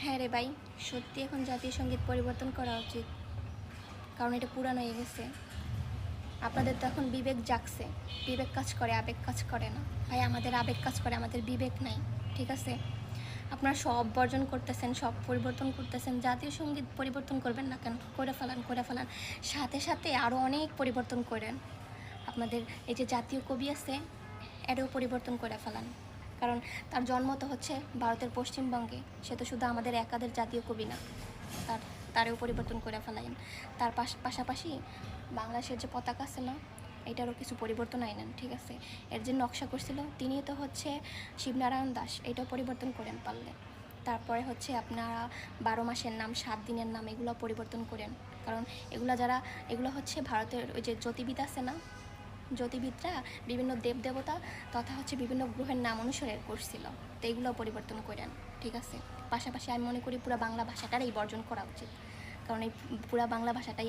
হ্যাঁ রে ভাই, সত্যি এখন জাতীয় সঙ্গীত পরিবর্তন করা উচিত, কারণ এটা পুরানো হয়ে গেছে। আপনাদের তো এখন বিবেক জাগছে, বিবেক কাজ করে, আবেগ কাজ করে না। ভাই আমাদের আবেগ কাজ করে, আমাদের বিবেক নাই, ঠিক আছে? আপনারা সব বর্জন করতেছেন, সব পরিবর্তন করতেছেন, জাতীয় সঙ্গীত পরিবর্তন করবেন না কেন? করে ফেলান, করে ফেলান, সাথে সাথে আরও অনেক পরিবর্তন করেন। আপনাদের এই যে জাতীয় কবি আছে, এটাও পরিবর্তন করে ফেলান, কারণ তার জন্ম তো হচ্ছে ভারতের পশ্চিমবঙ্গে, সে তো শুধু আমাদের একাদের জাতীয় কবি না, তারেও পরিবর্তন করে ফেলাইন। তার পাশাপাশি বাংলাদেশের যে পতাকা আছে না, এটারও কিছু পরিবর্তন আইনেন, ঠিক আছে? এর যে নকশা করছিল তিনি তো হচ্ছে শিবনারায়ণ দাস, এটাও পরিবর্তন করেন পারলে। তারপরে হচ্ছে আপনারা 12 মাসের নাম, 7 দিনের নাম, এগুলো পরিবর্তন করেন, কারণ এগুলো হচ্ছে ভারতের ওই যে জ্যোতির্বিদ আছে না, জ্যোতির্বিদরা বিভিন্ন দেবদেবতা তথা হচ্ছে বিভিন্ন গ্রহের নাম অনুসারে করছিল, তো এগুলো পরিবর্তন করেন, ঠিক আছে? পাশাপাশি আমি মনে করি পুরো বাংলা ভাষাটারই বর্জন করা উচিত, কারণ এই পুরো বাংলা ভাষাটাই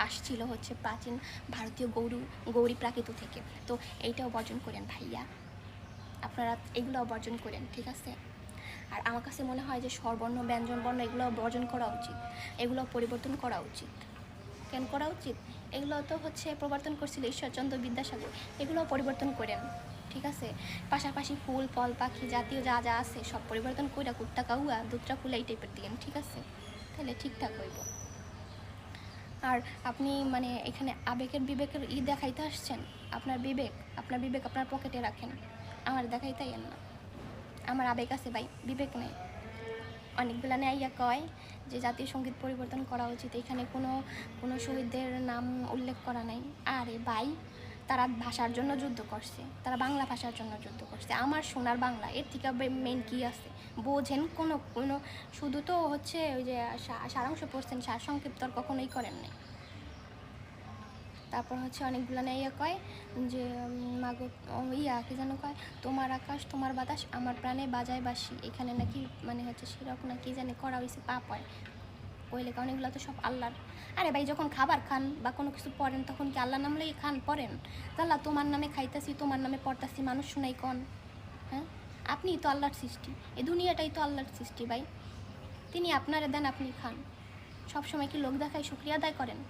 আসছিল হচ্ছে প্রাচীন ভারতীয় গৌরী প্রাকৃত থেকে, তো এইটাও বর্জন করেন ভাইয়া, আপনারা এগুলোও বর্জন করেন, ঠিক আছে? আর আমার কাছে মনে হয় যে স্বরবর্ণ, ব্যঞ্জনবর্ণ এগুলো বর্জন করা উচিত, এগুলো পরিবর্তন করা উচিত। কেন করা উচিত? এগুলো তো হচ্ছে প্রবর্তন করছিল ঈশ্বরচন্দ্র বিদ্যাসাগর, এগুলো পরিবর্তন করেন, ঠিক আছে? পাশাপাশি ফুল ফল পাখি জাতীয় যা যা আছে সব পরিবর্তন করে কুত্তা কাউয়া দুধটা কুলা এই টাইপের দিন, ঠিক আছে? তাহলে ঠিকঠাক হইব। আর আপনি মানে এখানে আবেগের বিবেকের দেখাইতে আসছেন, আপনার বিবেক আপনার পকেটে রাখেন, আমার দেখাইতে না। আমার আবেগ আছে ভাই, বিবেক নেই। অনেকগুলা নেয়া কয় যে জাতীয় সঙ্গীত পরিবর্তন করা উচিত, এখানে কোনো শহীদদের নাম উল্লেখ করা নাই। আরে ভাই, তারা ভাষার জন্য যুদ্ধ করছে, তারা বাংলা ভাষার জন্য যুদ্ধ করছে, আমার সোনার বাংলা, এর থেকে মেন কী আছে বোঝেন? কোনো শুধু তো হচ্ছে ওই যে সারাংশ পড়ছেন, সার সংক্ষিপ্ত আর কখনোই করেন নাই। তারপর হচ্ছে অনেকগুলো নেয়া কয় যে মাগো কি যেন কয়, তোমার আকাশ তোমার বাতাস আমার প্রাণে বাজায় বাসি, এখানে নাকি মানে হচ্ছে সেরকম না কি জানি করা হয়েছে পাপ হয়, ওই লেখা অনেকগুলো তো সব আল্লাহর। আরে ভাই, যখন খাবার খান বা কোনো কিছু পড়েন তখন কি আল্লাহ নাম লেগে খান পড়েন? আল্লাহ তোমার নামে খাইতাছি, তোমার নামে পড়তাছি, মানুষ শুনাই কন? হ্যাঁ, আপনিই তো আল্লাহর সৃষ্টি, এই দুনিয়াটাই তো আল্লাহর সৃষ্টি ভাই, তিনি আপনারে দেন, আপনি খান। সবসময় কি লোক দেখায় শুক্রিয়া আদায় করেন?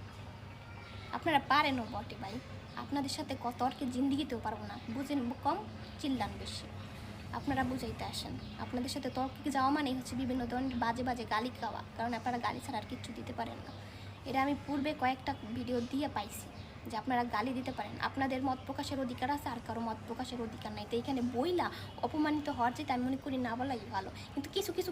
আপনারা পারেনও বটে ভাই, আপনাদের সাথে কত তর্কে জিন্দিগিতেও পারবো না, বুঝেন কম, চিল্লান বেশি। আপনারা বুঝাইতে আসেন, আপনাদের সাথে তর্কে যাওয়া মানেই হচ্ছে বিভিন্ন ধরনের বাজে বাজে গালি খাওয়া, কারণ আপনারা গালি ছাড়া আর কিচ্ছু দিতে পারেন না। এটা আমি পূর্বে কয়েকটা ভিডিও দিয়ে পাইছি যে আপনারা গালি দিতে পারেন, আপনাদের মত প্রকাশের অধিকার আছে, আর কারো মত প্রকাশের অধিকার নাই। তো এইখানে বইলা অপমানিত হওয়ার চাইতে আমি মনে করি না বলাই ভালো, কিন্তু কিছু কিছু